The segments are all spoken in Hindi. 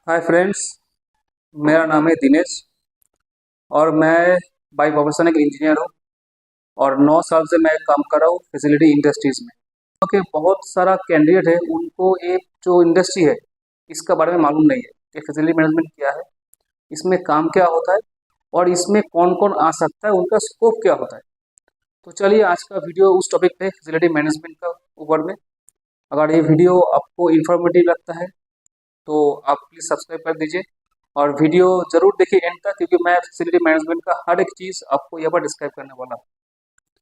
Hi friends. मेरा नाम है दिनेश और मैं बाय प्रोफेशन एक इंजीनियर हूँ और 9 साल से मैं काम कर रहा हूँ फैसिलिटी इंडस्ट्रीज़ में। ओके, बहुत सारा कैंडिडेट है, उनको एक जो इंडस्ट्री है इसका बारे में मालूम नहीं है कि फैसिलिटी मैनेजमेंट क्या है, इसमें काम क्या होता है और इसमें कौन कौन आ सकता है, उनका स्कोप क्या होता है। तो चलिए आज का वीडियो उस टॉपिक पे फैसिलिटी मैनेजमेंट का ऊपर में। अगर ये वीडियो आपको इन्फॉर्मेटिव लगता है तो आप प्लीज़ सब्सक्राइब कर दीजिए और वीडियो ज़रूर देखिए एंड तक, क्योंकि मैं फैसिलिटी मैनेजमेंट का हर एक चीज़ आपको यहाँ पर डिस्क्राइब करने वाला हूँ।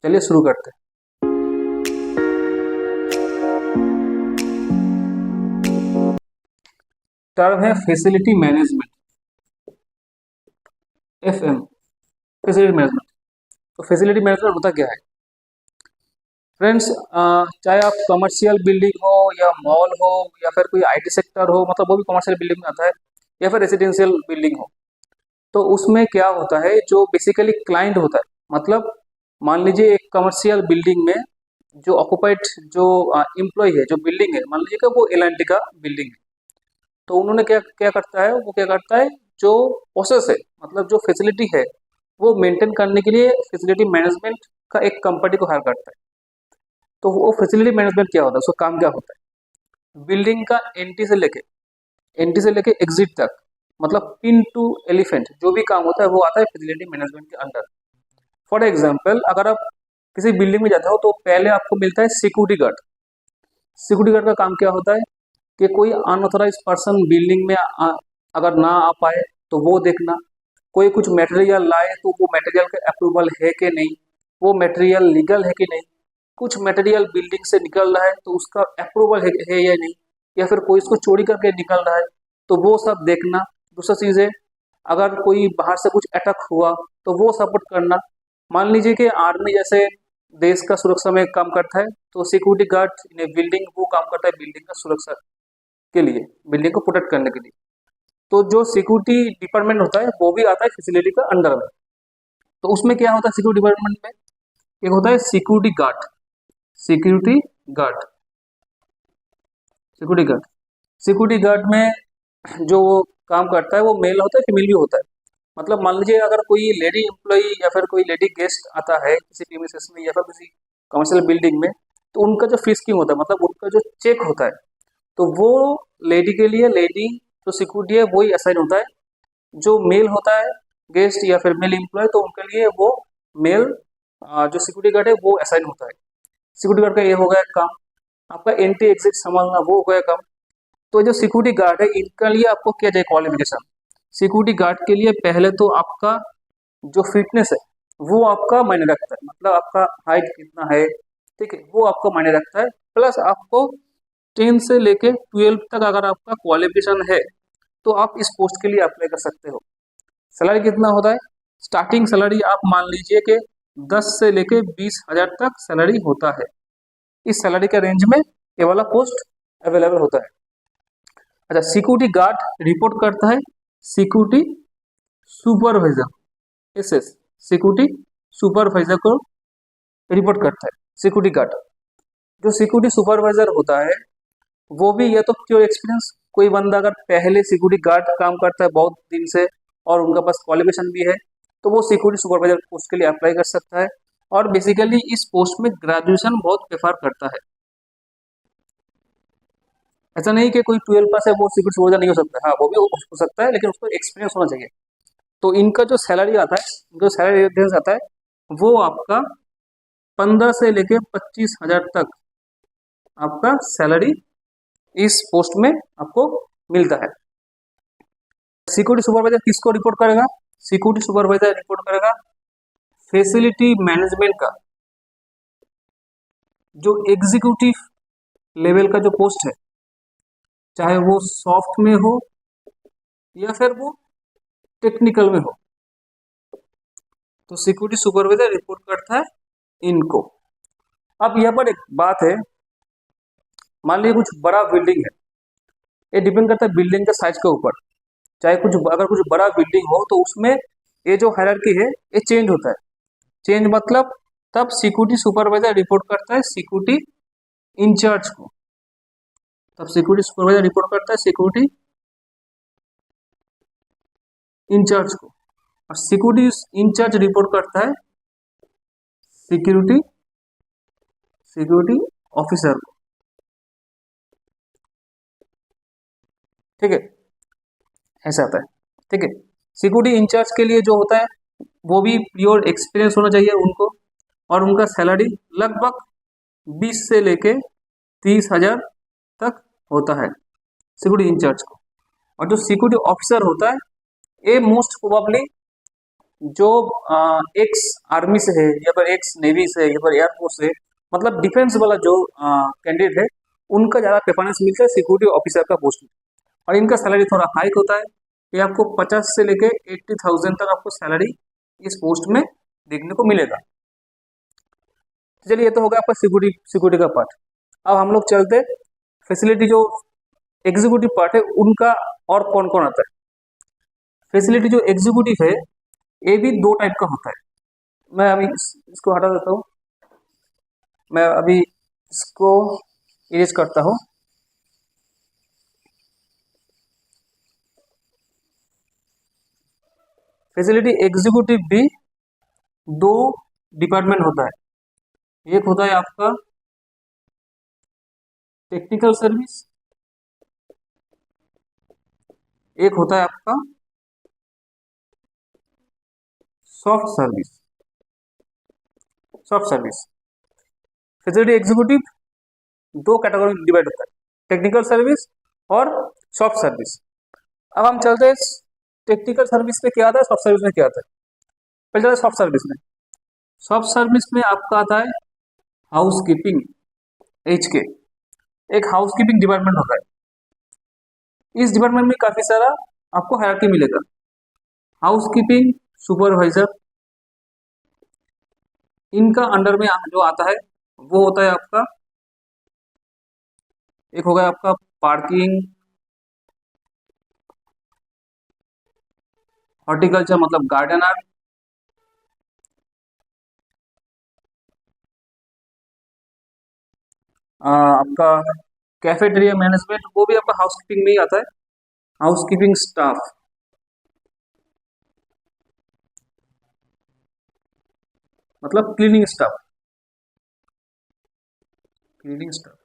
चलिए शुरू करते हैं। टर्म है facility management, FM, facility management. तो फैसिलिटी मैनेजमेंट होता क्या है फ्रेंड्स? चाहे आप कमर्शियल बिल्डिंग हो या मॉल हो या फिर कोई IT सेक्टर हो, मतलब वो भी कमर्शियल बिल्डिंग में आता है, या फिर रेजिडेंशियल बिल्डिंग हो, तो उसमें क्या होता है, जो बेसिकली क्लाइंट होता है, मतलब मान लीजिए एक कमर्शियल बिल्डिंग में जो ऑक्युपाइड जो एम्प्लॉय है, जो बिल्डिंग है, मान लीजिए कि वो L&T का बिल्डिंग है, तो उन्होंने क्या क्या करता है, वो क्या करता है, जो प्रोसेस है, मतलब जो फैसिलिटी है, वो मेंटेन करने के लिए फैसिलिटी मैनेजमेंट का एक कंपनी को हायर करता है। तो वो फैसिलिटी मैनेजमेंट क्या होता है, उसका काम क्या होता है? बिल्डिंग का एंट्री से लेके एग्जिट तक, मतलब पिन टू एलिफेंट जो भी काम होता है वो आता है फैसिलिटी मैनेजमेंट के अंडर। फॉर एग्जाम्पल, अगर आप किसी बिल्डिंग में जाते हो तो पहले आपको मिलता है सिक्योरिटी गार्ड। सिक्योरिटी गार्ड का काम क्या होता है कि कोई अनऑथराइज पर्सन बिल्डिंग में अगर ना आ पाए तो वो देखना, कोई कुछ मटेरियल लाए तो वो मटेरियल का अप्रूवल है कि नहीं, वो मटेरियल लीगल है कि नहीं, कुछ मटेरियल बिल्डिंग से निकल रहा है तो उसका अप्रूवल है या नहीं, या फिर कोई इसको चोरी करके निकल रहा है तो वो सब देखना। दूसरा चीज़ है, अगर कोई बाहर से कुछ अटैक हुआ तो वो सपोर्ट करना। मान लीजिए कि आर्मी जैसे देश का सुरक्षा में काम करता है, तो सिक्योरिटी गार्ड इन ए बिल्डिंग वो काम करता है बिल्डिंग का सुरक्षा के लिए, बिल्डिंग को प्रोटेक्ट करने के लिए। तो जो सिक्योरिटी डिपार्टमेंट होता है वो भी आता है फैसिलिटी का अंडर में। तो उसमें क्या होता है सिक्योरिटी डिपार्टमेंट में? एक होता है security guard. Security guard, security guard, security guard में जो वो काम करता है वो मेल होता है, फीमेल भी होता है। मतलब मान लीजिए अगर कोई लेडी एम्प्लॉय या फिर कोई लेडी गेस्ट आता है किसी प्रीमिसेस में या फिर किसी कमर्शियल बिल्डिंग में, तो उनका जो फिस्किंग होता है, मतलब उनका जो चेक होता है, तो वो लेडी के लिए लेडी जो सिक्योरिटी है वही असाइन होता है। जो मेल होता है गेस्ट या फिर मेल एम्प्लॉय, तो उनके लिए वो मेल जो सिक्योरिटी गार्ड है वो असाइन होता है। सिक्योरिटी गार्ड का ये हो गया काम। आपका एंट्री एग्जिट संभालना वो हो गया काम। तो जो सिक्योरिटी गार्ड है इनके लिए आपको क्या चाहिए क्वालिफिकेशन? सिक्योरिटी गार्ड के लिए पहले तो आपका जो फिटनेस है वो आपका मायने रखता है, मतलब आपका हाइट कितना है, ठीक है, वो आपका मायने रखता है। प्लस आपको 10 से लेके 12 तक अगर आपका क्वालिफिकेशन है तो आप इस पोस्ट के लिए अप्लाई कर सकते हो। सैलरी कितना होता है? स्टार्टिंग सैलरी आप मान लीजिए कि 10 से लेके 20,000 तक सैलरी होता है। इस सैलरी के रेंज में ये वाला पोस्ट अवेलेबल होता है। अच्छा, सिक्योरिटी गार्ड रिपोर्ट करता है security supervisor, SS, security supervisor को रिपोर्ट करता है सिक्योरिटी गार्ड। जो सिक्योरिटी सुपरवाइजर होता है वो भी या तो प्योर एक्सपीरियंस, कोई बंदा अगर पहले सिक्योरिटी गार्ड काम करता है बहुत दिन से और उनका पास क्वालिफिकेशन भी है, तो वो सिक्योरिटी सुपरवाइजर पोस्ट के लिए अप्लाई कर सकता है। और बेसिकली इस पोस्ट में ग्रेजुएशन बहुत प्रेफर करता है। ऐसा नहीं कि कोई 12 पास है वो सिक्योरिटी सुपरवाइजर नहीं हो सकता, हाँ वो भी हो सकता है, लेकिन उसको एक्सपीरियंस होना चाहिए। तो इनका जो सैलरी आता है, जो सैलरी रेंज आता है, वो आपका 15 से लेके 25,000 तक आपका सैलरी इस पोस्ट में आपको मिलता है। सिक्योरिटी सुपरवाइजर किसको रिपोर्ट करेगा? सिक्योरिटी सुपरवाइजर रिपोर्ट करेगा फैसिलिटी मैनेजमेंट का जो एग्जीक्यूटिव लेवल का जो पोस्ट है, चाहे वो सॉफ्ट में हो या फिर वो टेक्निकल में हो, तो सिक्योरिटी सुपरवाइजर रिपोर्ट करता है इनको। अब यहाँ पर एक बात है, मान लीजिए कुछ बड़ा बिल्डिंग है, ये डिपेंड करता है बिल्डिंग के साइज के ऊपर। चाहे कुछ अगर कुछ बड़ा बिल्डिंग हो तो उसमें ये जो हायरार्की है ये चेंज होता है। चेंज मतलब तब सिक्योरिटी सुपरवाइजर रिपोर्ट करता है सिक्योरिटी इंचार्ज को। तब सिक्योरिटी सुपरवाइजर रिपोर्ट करता है सिक्योरिटी इंचार्ज को, और सिक्योरिटी इंचार्ज रिपोर्ट करता है सिक्योरिटी सिक्योरिटी ऑफिसर को। ठीक है, ऐसा आता है। ठीक है, सिक्योरिटी इंचार्ज के लिए जो होता है वो भी प्योर एक्सपीरियंस होना चाहिए उनको, और उनका सैलरी लगभग 20 से लेके 30,000 तक होता है सिक्योरिटी इंचार्ज को। और जो सिक्योरिटी ऑफिसर होता है ये मोस्ट प्रोबेबली जो एक्स आर्मी से है या फिर एक्स नेवी से है या फिर एयरफोर्स से, मतलब डिफेंस वाला जो कैंडिडेट है उनका ज़्यादा प्रेफरेंस मिलता है सिक्योरिटी ऑफिसर का पोस्ट में। और इनका सैलरी थोड़ा हाइक होता है, ये आपको 50 से लेके 80,000 तक आपको सैलरी इस पोस्ट में देखने को मिलेगा। चलिए, ये तो होगा आपका सिक्योरिटी का पार्ट। अब हम लोग चलते फैसिलिटी जो एग्जीक्यूटिव पार्ट है उनका, और कौन कौन आता है। फैसिलिटी जो एग्जीक्यूटिव है ये भी दो टाइप का होता है। मैं अभी इसको हटा देता हूँ, मैं अभी इसको इरेज करता हूँ। फैसिलिटी एग्जीक्यूटिव भी दो डिपार्टमेंट होता है। एक होता है आपका टेक्निकल सर्विस, एक होता है आपका soft service. Soft service facility executive दो कैटेगरी में डिवाइड होता है, टेक्निकल सर्विस और सॉफ्ट सर्विस। अब हम चलते हैं टेक्निकल सर्विस में क्या आता है, सॉफ्ट सर्विस में क्या आता है। पहले चलते हैं सॉफ्ट सर्विस में। सॉफ्ट सर्विस में आपका आता है हाउस कीपिंग, HK, एक हाउस कीपिंग डिपार्टमेंट होता है। इस डिपार्टमेंट में काफी सारा आपको हायरार्की मिलेगा। हाउस कीपिंग सुपरवाइजर, इनका अंडर में जो आता है वो होता है आपका, एक होगा आपका पार्किंग, हॉर्टिकल्चर मतलब गार्डनर, आपका कैफेटेरिया मैनेजमेंट, वो भी आपका हाउस कीपिंग में ही आता है। हाउस कीपिंग स्टाफ मतलब cleaning staff, cleaning staff,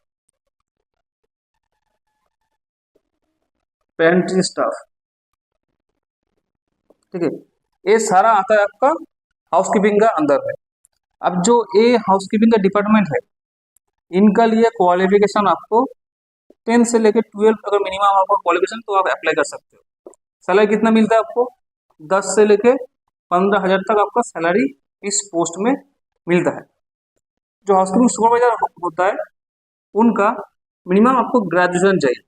pantry staff. ठीक है, ये सारा आता है आपका हाउसकीपिंग का अंदर है। अब जो ये हाउसकीपिंग का डिपार्टमेंट है इनका लिए क्वालिफिकेशन आपको 10 से लेकर 12 अगर मिनिमम आपका क्वालिफिकेशन तो आप अप्लाई कर सकते हो। सैलरी कितना मिलता है आपको, 10 से लेकर 15,000 तक आपका सैलरी इस पोस्ट में मिलता है। जो हाउसकीपिंग सुपरवाइजर होता है उनका मिनिमम आपको ग्रेजुएशन चाहिए,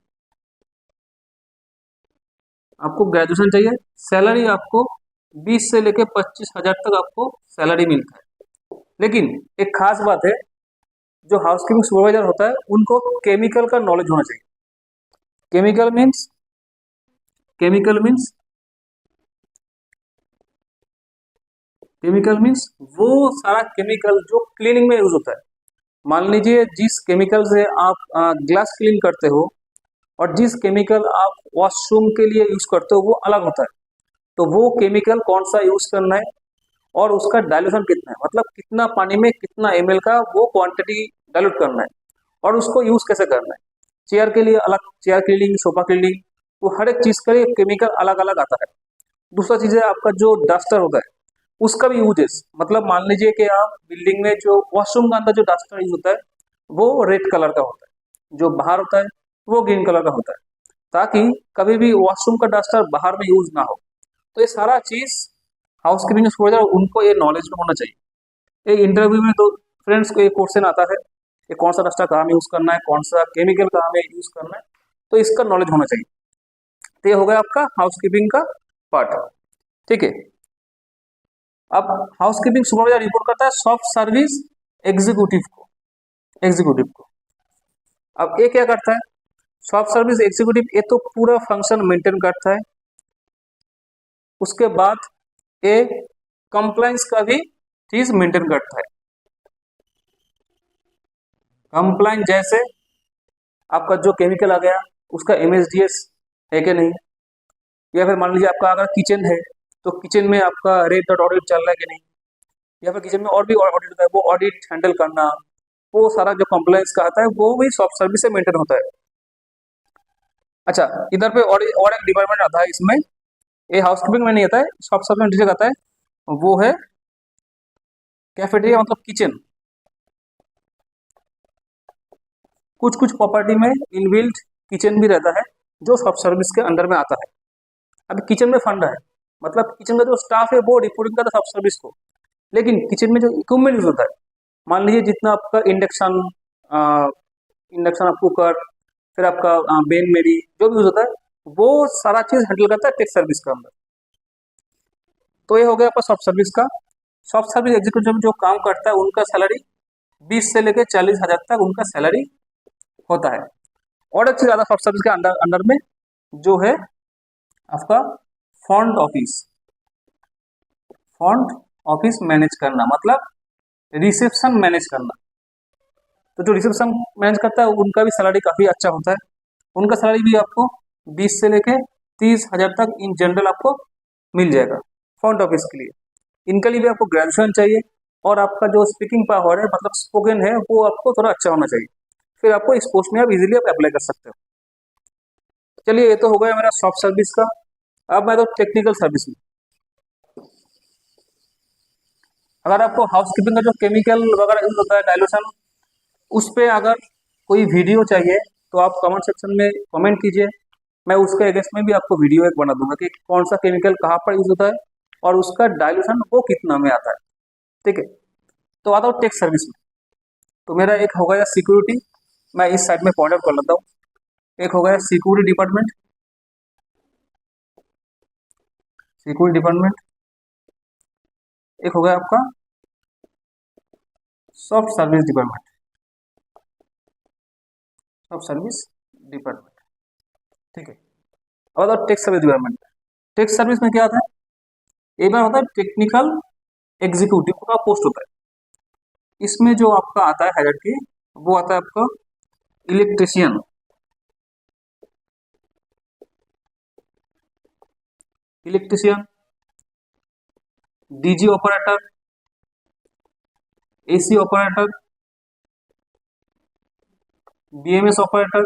आपको ग्रेजुएशन चाहिए। सैलरी आपको 20 से लेकर 25,000 तक आपको सैलरी मिलता है। लेकिन एक खास बात है, जो हाउसकीपिंग सुपरवाइजर होता है उनको केमिकल का नॉलेज होना चाहिए। Chemical means chemical means chemical means वो सारा केमिकल जो क्लीनिंग में यूज होता है। मान लीजिए जिस केमिकल से आप ग्लास क्लीन करते हो और जिस केमिकल आप वॉशरूम के लिए यूज करते हो वो अलग होता है। तो वो केमिकल कौन सा यूज करना है और उसका डाइल्यूशन कितना है, मतलब कितना पानी में कितना ml का वो क्वांटिटी डाइल्यूट करना है और उसको यूज कैसे करना है। चेयर के लिए अलग चेयर क्लीनिंग, सोफा क्लीनिंग, वो हर एक चीज का केमिकल अलग अलग आता है। दूसरा चीज है आपका जो डस्टर होता है उसका भी यूजेस, मतलब मान लीजिए कि आप बिल्डिंग में जो वॉशरूम का अंदर जो डस्टर यूज होता है वो रेड कलर का होता है, जो बाहर होता है वो ग्रीन कलर का होता है, ताकि कभी भी वॉशरूम का डस्टर बाहर में यूज ना हो। तो ये सारा चीज हाउसकीपिंग सुपरवाइजर उनको ये नॉलेज में होना चाहिए। एक इंटरव्यू में तो फ्रेंड्स को एक क्वेश्चन आता है कि कौन सा डस्टर कहाँ में यूज करना है, कौन सा केमिकल कहाँ में यूज करना है, तो इसका नॉलेज होना चाहिए। तो ये हो गया आपका हाउसकीपिंग का पार्ट। ठीक है, अब हाउसकीपिंग सुपरवाइजर रिपोर्ट करता है सॉफ्ट सर्विस एग्जीक्यूटिव को। अब ये क्या करता है, सॉफ्ट सर्विस एग्जीक्यूटिव ये तो पूरा फंक्शन मेंटेन करता है। उसके बाद ये कंप्लायंस का भी चीज मेंटेन करता है। कंप्लायंस जैसे आपका जो केमिकल आ गया उसका MSDS है कि नहीं, या फिर मान लीजिए आपका अगर किचन है तो किचन में आपका रेड डॉट ऑडिट चल रहा है कि नहीं, या फिर किचन में और भी ऑडिट होता है, वो ऑडिट हैंडल करना, वो सारा जो कंप्लायंस का आता है वो भी सॉफ्ट सर्विस से मेंटेन होता है। अच्छा, इधर पे और एक डिपार्टमेंट आता है इसमें, ये हाउसकीपिंग में नहीं आता है, सॉफ्ट सर्विस में डिटेल आता है, वो है कैफेटेरिया मतलब किचन। कुछ कुछ प्रॉपर्टी में इनबिल्ट किचन भी रहता है जो सॉफ्ट सर्विस के अंडर में आता है। अभी किचन में फंड है, मतलब किचन का जो स्टाफ है वो रिपोर्टिंग करता है सॉफ्ट सर्विस को, लेकिन किचन में जो इक्विपमेंट यूज होता है, मान लीजिए जितना आपका इंडक्शन, इंडक्शन आप कुकर, फिर आपका बेन मेरी जो भी यूज होता है वो सारा चीज हैंडल करता है टेक सर्विस के अंदर। तो ये हो गया आपका सॉफ्ट सर्विस का। सॉफ्ट सर्विस एग्जीक्यूटिव जो काम करता है उनका सैलरी 20 से लेकर 40,000 तक उनका सैलरी होता है। और एक चीज आता है सॉफ्ट सर्विस के अंडर अंडर में, जो है आपका front office. Front office manage करना मतलब रिसेप्शन मैनेज करना। तो जो रिसेप्शन मैनेज करता है उनका भी सैलरी काफी अच्छा होता है। उनका सैलरी भी आपको 20 से लेके 30,000 तक इन जनरल आपको मिल जाएगा फ्रंट ऑफिस के लिए। इनके लिए भी आपको ग्रेजुएशन चाहिए और आपका जो स्पीकिंग पावर है मतलब स्पोकन है वो आपको थोड़ा अच्छा होना चाहिए, फिर आपको इस पोस्ट में आप इजीली आप अप्लाई कर सकते हो। चलिए, ये तो हो गया मेरा सॉफ्ट सर्विस का। अब मैं तो टेक्निकल सर्विस में, अगर आपको हाउसकीपिंग का जो केमिकल वगैरह यूज होता है डाइल्यूशन, उस पे अगर कोई वीडियो चाहिए तो आप कमेंट सेक्शन में कमेंट कीजिए, मैं उसके अगेंस्ट में भी आपको वीडियो एक बना दूंगा कि कौन सा केमिकल कहाँ पर यूज होता है और उसका डाइल्यूशन वो कितना में आता है। ठीक है, तो आता हूँ टेक सर्विस में। तो मेरा एक हो गया सिक्योरिटी, मैं इस साइड में पॉइंट आउट कर लेता हूँ। एक हो गया सिक्योरिटी डिपार्टमेंट, सिक्योरिटी डिपार्टमेंट। एक हो गया आपका soft service department, soft service department. ठीक है, अब आता tech service department. Tech service में क्या आता है, एक बार होता है टेक्निकल एग्जीक्यूटिव का पोस्ट होता है। इसमें जो आपका आता है हायरार्की, वो आता है आपका electrician, electrician, DG operator, AC operator, BMS operator,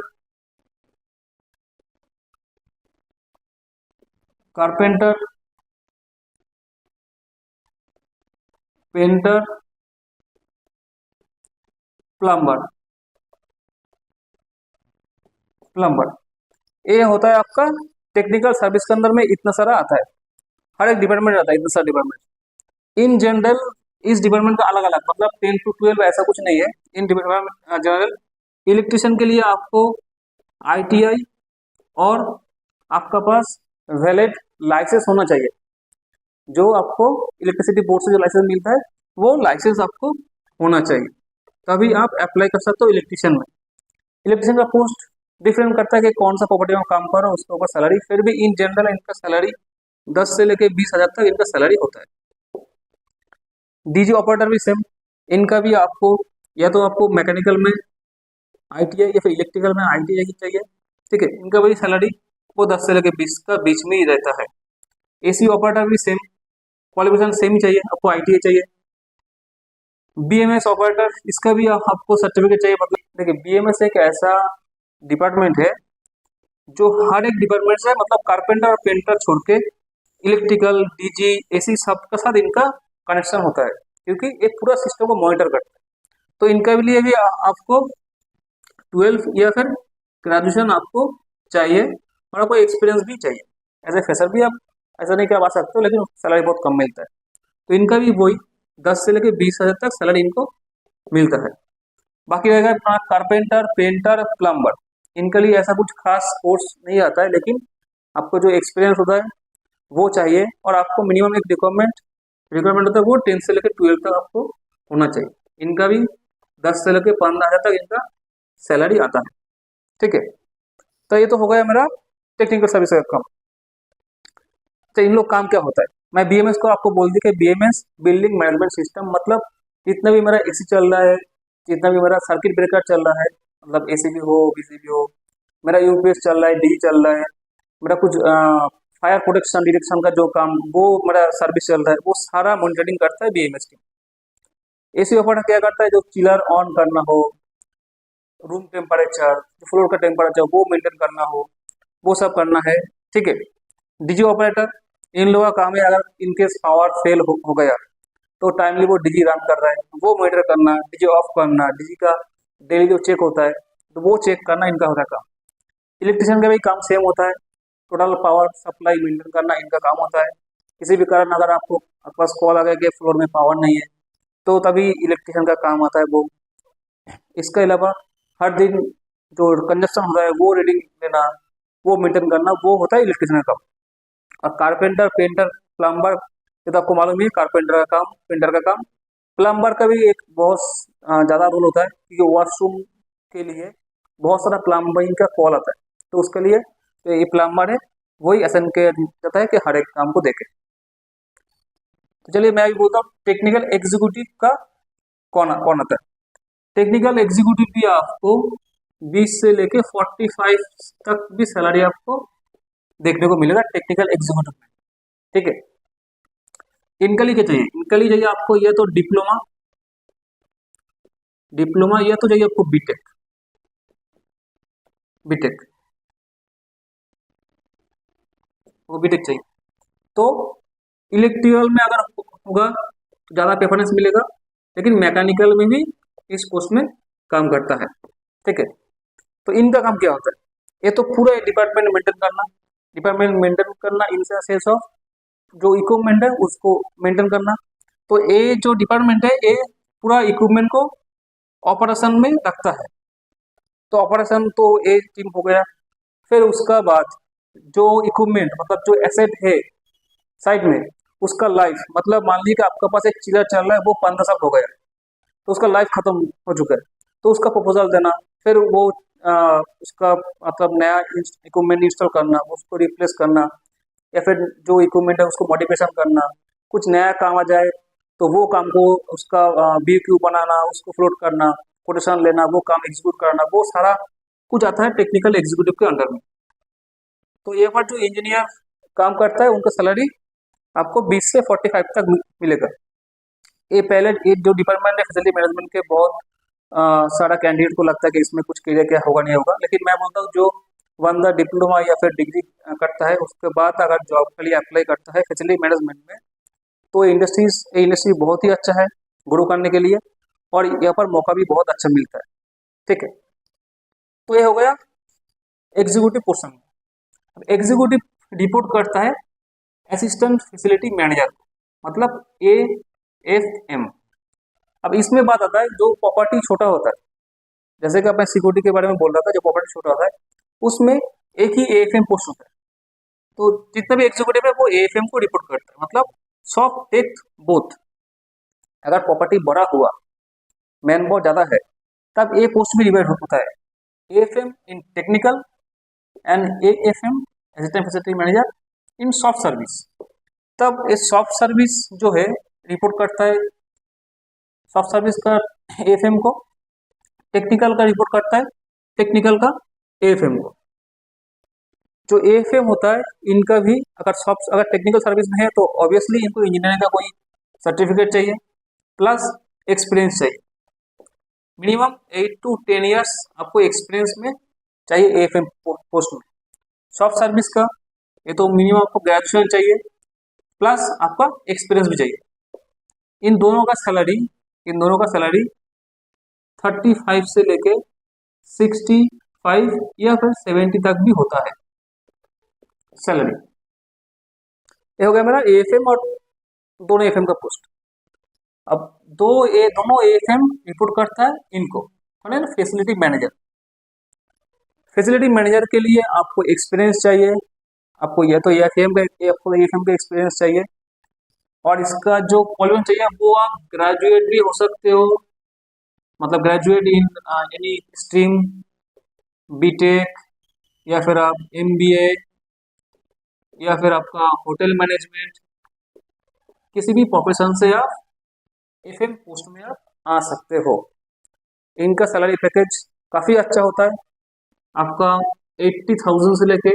carpenter, painter, plumber, plumber. ये होता है आपका टेक्निकल सर्विस के अंदर में इतना सारा आता है, हर एक डिपार्टमेंट आता है इतना सारा डिपार्टमेंट। इन जनरल इस डिपार्टमेंट का अलग अलग मतलब 10 to 12 ऐसा कुछ नहीं है। इन डिपार्टमेंट जनरल इलेक्ट्रिशियन के लिए आपको आईटीआई और आपका पास वैलिड लाइसेंस होना चाहिए। जो आपको इलेक्ट्रिसिटी बोर्ड से जो लाइसेंस मिलता है वो लाइसेंस आपको होना चाहिए, तभी आप अप्लाई कर सकते हो इलेक्ट्रिशियन में। इलेक्ट्रिशियन का पोस्ट डिफरेंट करता है कि कौन सा प्रॉपर्टी में काम कर रहा हो उसके ऊपर सैलरी, फिर भी इन जनरल इनका सैलरी 10 से लेके 20,000 तक इनका सैलरी होता है। डीजी ऑपरेटर भी सेम, इनका भी आपको या तो आपको मैकेनिकल में आईटीआई या फिर इलेक्ट्रिकल में आईटीआई की चाहिए। ठीक है, इनका वही सैलरी वो 10 से लेके 20 का बीच में ही रहता है। एसी ऑपरेटर भी सेम, क्वालिफिकेशन सेम ही चाहिए, आपको आईटीआई चाहिए। बीएमएस ऑपरेटर, इसका भी आपको सर्टिफिकेट चाहिए। मतलब देखिए, बीएमएस एक ऐसा डिपार्टमेंट है जो हर एक डिपार्टमेंट से मतलब कारपेंटर और पेंटर छोड़ के इलेक्ट्रिकल, डीजी, एसी सब का साथ इनका कनेक्शन होता है, क्योंकि एक पूरा सिस्टम को मॉनिटर करता है। तो इनका भी लिए भी आपको 12 या फिर ग्रेजुएशन आपको चाहिए और आपको एक्सपीरियंस भी चाहिए। एज ए फ्रेशर भी आप ऐसा नहीं कि आप आ सकते हो, लेकिन सैलरी बहुत कम मिलता है। तो इनका भी वही 10 से लेकर 20,000 तक सैलरी इनको मिलता है। बाकी रहेगा अपना कारपेंटर, पेंटर, प्लम्बर। इनके लिए ऐसा कुछ खास कोर्स नहीं आता है, लेकिन आपको जो एक्सपीरियंस होता है वो चाहिए और आपको मिनिमम एक रिक्वायरमेंट होता है वो 10 से लेकर 12 तक आपको होना चाहिए। इनका भी 10 से लेकर 15,000 तक इनका सैलरी आता है। ठीक है, तो ये तो हो गया मेरा टेक्निकल सर्विस का काम। तो इन लोग काम क्या होता है, मैं बीएमएस को आपको बोल दी कि बीएमएस बिल्डिंग मैनेजमेंट सिस्टम, मतलब जितना भी मेरा एसी चल रहा है, जितना भी मेरा सर्किट ब्रेकर चल रहा है, मतलब एसीबी हो बीसीबी हो, मेरा यूपीएस चल रहा है, डी चल रहा है, मेरा कुछ फायर प्रोटेक्शन डिटेक्शन का जो काम वो मेरा सर्विस चल रहा है, वो सारा मॉनिटरिंग करता है बीएमएस टीम। एसी ऑपरेटर क्या करता है, जो चिलर ऑन करना हो, रूम टेम्परेचर, फ्लोर का टेम्परेचर वो मेंटेन करना हो, वो सब करना है। ठीक है। डीजी ऑपरेटर, इन लोगों का काम है अगर इनकेस पावर फेल हो गया तो टाइमली वो डीजी रन कर रहा है वो मॉनिटर करना, डीजी ऑफ करना, डीजी का डेली जो चेक होता है तो वो चेक करना इनका होता है काम। इलेक्ट्रिशियन का भी काम सेम होता है, टोटल पावर सप्लाई मेंटेन करना इनका काम होता है। किसी भी कारण अगर आपके पास कॉल आ गया कि फ्लोर में पावर नहीं है तो तभी इलेक्ट्रिशियन का काम आता है वो। इसके अलावा हर दिन जो कंजप्शन होता है वो रीडिंग लेना, वो मेंटेन करना, वो होता है इलेक्ट्रिशियन का काम। और कारपेंटर, पेंटर, प्लम्बर, ये तो आपको मालूम ही है, कारपेंटर का काम, पेंटर का काम। प्लम्बर का भी एक बहुत ज़्यादा रोल होता है क्योंकि वॉशरूम के लिए बहुत सारा प्लम्बिंग का कॉल आता है, तो उसके लिए तो ये प्लम्बर है वही असाइन किया जाता है कि हर एक काम को देखे। तो चलिए मैं अभी बोलता हूँ टेक्निकल एग्जीक्यूटिव का कौन कौन आता है। टेक्निकल एग्जीक्यूटिव भी आपको 20 से लेके 45 तक भी सैलरी आपको देखने को मिलेगा टेक्निकल एग्जीक्यूटिव में। ठीक है। इनके लिए क्या चाहिए, इनके लिए चाहिए आपको ये तो डिप्लोमा, डिप्लोमा या तो चाहिए आपको बीटेक, बीटेक वो बीटेक चाहिए। तो इलेक्ट्रिकल में अगर होगा तो ज़्यादा प्रेफरेंस मिलेगा, लेकिन मैकेनिकल में भी इस पोस्ट में काम करता है। ठीक है। तो इनका काम क्या होता है, ये तो पूरा डिपार्टमेंट मेंटेन करना, डिपार्टमेंट मेंटेन करना इन सेंस ऑफ जो इक्विपमेंट है उसको मेंटेन करना। तो ये जो डिपार्टमेंट है ये पूरा इक्विपमेंट को ऑपरेशन में रखता है। तो ऑपरेशन तो ये टीम हो गया। फिर उसका बाद जो इक्विपमेंट मतलब जो एसेट है साइड में, उसका लाइफ मतलब मान लीजिए कि आपके पास एक चिलर चल रहा है वो 15 साल हो गया तो उसका लाइफ खत्म हो चुका है, तो उसका प्रपोजल देना, फिर वो उसका मतलब नया इक्विपमेंट इंस्टॉल करना, उसको रिप्लेस करना, या फिर जो इक्विपमेंट है उसको मॉडिफिकेशन करना, कुछ नया काम आ जाए तो वो काम को उसका BQ बनाना, उसको फ्लोट करना, कोटेशन लेना, वो काम एग्जीक्यूट करना, वो सारा कुछ आता है टेक्निकल एग्जीक्यूटिव के अंडर में। तो ये बार जो इंजीनियर काम करता है उनका सैलरी आपको 20 से 45 तक मिलेगा। ये पहले ये जो डिपार्टमेंट है फैसिलिटी मैनेजमेंट के बहुत सारा कैंडिडेट को लगता है कि इसमें कुछ क्लियर क्या होगा नहीं होगा, लेकिन मैं बोलता हूँ जो बंदा डिप्लोमा या फिर डिग्री करता है उसके बाद अगर जॉब के लिए अप्लाई करता है फैसिलिटी मैनेजमेंट में तो इंडस्ट्री बहुत ही अच्छा है ग्रो करने के लिए, और यहाँ पर मौका भी बहुत अच्छा मिलता है। ठीक है। तो ये हो गया एग्जीक्यूटिव पोर्शन। एग्जीक्यूटिव रिपोर्ट करता है असिस्टेंट फैसिलिटी मैनेजर, मतलब AFM। अब इसमें बात आता है जो प्रॉपर्टी छोटा होता है, जैसे कि मैं सिक्योरिटी के बारे में बोल रहा था, जो प्रॉपर्टी छोटा होता है उसमें एक ही AFM पोस्ट होता है। तो जितना भी एग्जीक्यूटिव है वो AFM को रिपोर्ट करता है, मतलब सॉफ्ट टेक बोथ। अगर प्रॉपर्टी बड़ा हुआ, मैन पावर ज़्यादा है, तब ए पोस्ट भी डिवाइड होता है, AFM in technical and AFM assistant facility manager in soft service. तब ये सॉफ्ट सर्विस जो है रिपोर्ट करता है, सॉफ्ट सर्विस का AFM को, टेक्निकल का रिपोर्ट करता है टेक्निकल का AFM को। जो AFM होता है इनका भी अगर टेक्निकल सर्विस में है तो ऑब्वियसली इनको इंजीनियरिंग का कोई सर्टिफिकेट चाहिए प्लस एक्सपीरियंस चाहिए। मिनिमम 8 to 10 ईयर्स आपको एक्सपीरियंस में चाहिए AFM पोस्ट में। सॉफ्ट सर्विस का ये तो मिनिमम आपको ग्रेजुएशन चाहिए प्लस आपका एक्सपीरियंस भी चाहिए। इन दोनों का सैलरी 35 से लेके 65 या फिर 70 तक भी होता है सैलरी। ये हो गया मेरा AFM और दोनों AFM का पोस्ट। अब दोनों AFM रिपोर्ट करता है इनको, फैसिलिटी मैनेजर। फैसिलिटी मैनेजर के लिए आपको एक्सपीरियंस चाहिए, आपको या तो AFM का एक्सपीरियंस चाहिए, और इसका जो क्वालिफिकेशन चाहिए वो आप ग्रेजुएट भी हो सकते हो, मतलब graduate in any stream, BTech, या फिर आप MBA, या फिर आपका होटल मैनेजमेंट, किसी भी प्रोफेशन से आप AFM पोस्ट में आप आ सकते हो। इनका सैलरी पैकेज काफ़ी अच्छा होता है, आपका 80,000 से लेके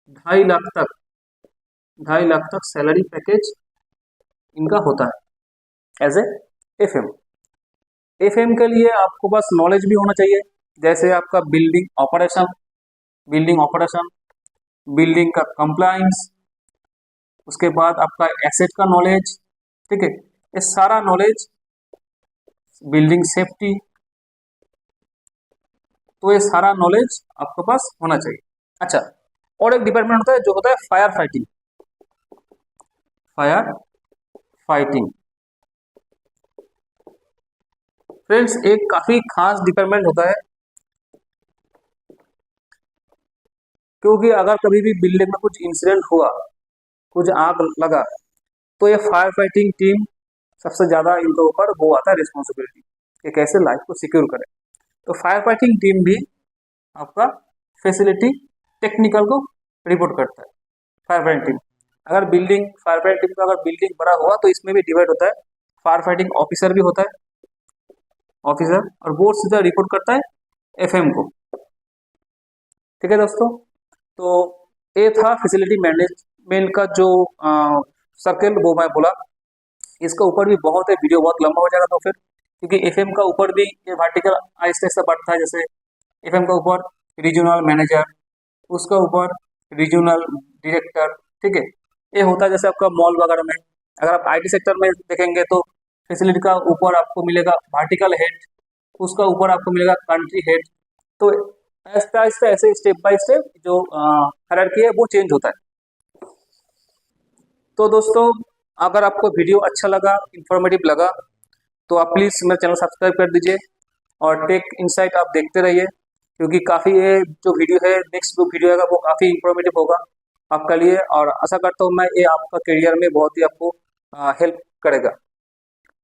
2.5 लाख तक 2.5 लाख तक सैलरी पैकेज इनका होता है एज ए एफएम। एफएम के लिए आपको पास नॉलेज भी होना चाहिए, जैसे आपका बिल्डिंग ऑपरेशन, बिल्डिंग का कंप्लायंस, उसके बाद आपका एसेट का नॉलेज, ठीक है, ये सारा नॉलेज, बिल्डिंग सेफ्टी, तो ये सारा नॉलेज आपके पास होना चाहिए। अच्छा, और एक डिपार्टमेंट होता है जो होता है फायर फाइटिंग। फ्रेंड्स, एक काफी खास डिपार्टमेंट होता है, क्योंकि अगर कभी भी बिल्डिंग में कुछ इंसिडेंट हुआ, कुछ आग लगा, तो ये फायर फाइटिंग टीम सबसे ज्यादा इनके ऊपर वो आता है रिस्पॉन्सिबिलिटी कि कैसे लाइफ को सिक्योर करें। तो फायर फाइटिंग टीम भी आपका फैसिलिटी टेक्निकल को रिपोर्ट करता है। फायर फाइटिंग टीम अगर बिल्डिंग फायर फाइटिंग टीम का अगर बिल्डिंग बड़ा हुआ तो इसमें भी डिवाइड होता है। फायर फाइटिंग ऑफिसर भी होता है, ऑफिसर, और वो सीधा रिपोर्ट करता है एफएम को। ठीक है दोस्तों, तो ये था फैसिलिटी मैनेजमेंट का जो सर्कल, वो मैं बोला। इसका ऊपर भी बहुत है, वीडियो बहुत लंबा हो जाएगा तो फिर, क्योंकि एफएम का ऊपर भी ये वर्टिकल आहिस्ते आहिस्ते बढ़ता है। जैसे एफएम का ऊपर रीजनल मैनेजर, उसका ऊपर रीजनल डायरेक्टर, ठीक है, ये होता है। जैसे आपका मॉल वगैरह में, अगर आप आईटी सेक्टर में देखेंगे तो फैसिलिटी का ऊपर आपको मिलेगा वर्टिकल हेड, उसका ऊपर आपको मिलेगा कंट्री हेड। तो आहिस्ता आहिस्ता ऐसे स्टेप बाय स्टेप जो हायरार्की है वो चेंज होता है। तो दोस्तों, अगर आपको वीडियो अच्छा लगा, इंफॉर्मेटिव लगा, तो आप प्लीज़ मेरा चैनल सब्सक्राइब कर दीजिए और टेक इनसाइट आप देखते रहिए, क्योंकि काफ़ी ये जो वीडियो है, नेक्स्ट जो वीडियो आएगा वो काफ़ी इंफॉर्मेटिव होगा आपका लिए, और आशा करता हूँ मैं ये आपका करियर में बहुत ही आपको हेल्प करेगा।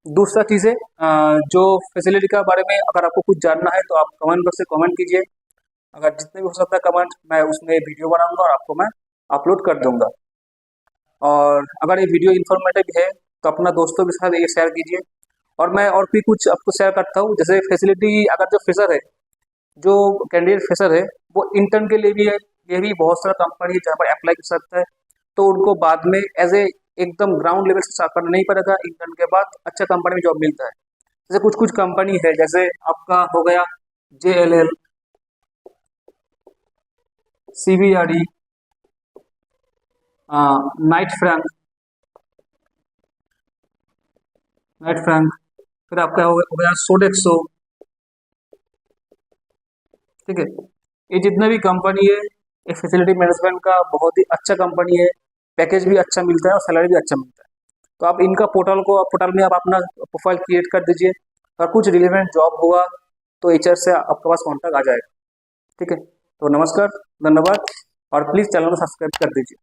दूसरा चीज़ है, जो फैसिलिटी का बारे में अगर आपको कुछ जानना है तो आप कमेंट बॉक्स से कमेंट कीजिए। अगर जितने भी हो सकता है कमेंट, मैं उसमें वीडियो बनाऊंगा और आपको मैं अपलोड कर दूंगा। और अगर ये वीडियो इन्फॉर्मेटिव है तो अपना दोस्तों के साथ ये शेयर कीजिए। और मैं और भी कुछ आपको शेयर करता हूँ, जैसे फैसिलिटी अगर जो फ्रेशर है, जो कैंडिडेट फ्रेशर है, वो इंटर्न के लिए भी है। ये भी बहुत सारा कंपनी है जहाँ पर अप्लाई कर सकता है, तो उनको बाद में एज ए एकदम ग्राउंड लेवल से स्टार्ट करना नहीं पड़ेगा। इंटर्न के बाद अच्छा कंपनी में जॉब मिलता है। जैसे कुछ कुछ कंपनी है, जैसे आपका हो गया JLL, CBRE, नाइट फ्रैंक, फिर आपका हो गया सोडेक्सो, ठीक है। ये जितने भी कंपनी है, ये फैसिलिटी मैनेजमेंट का बहुत ही अच्छा कंपनी है। पैकेज भी अच्छा मिलता है और सैलरी भी अच्छा मिलता है। तो आप इनका पोर्टल में आप अपना प्रोफाइल क्रिएट कर दीजिए, और कुछ रिलेवेंट जॉब हुआ तो HR से आपके पास कॉन्टैक्ट आ जाएगा। ठीक है, तो नमस्कार, धन्यवाद, और प्लीज़ चैनल को सब्सक्राइब कर दीजिए।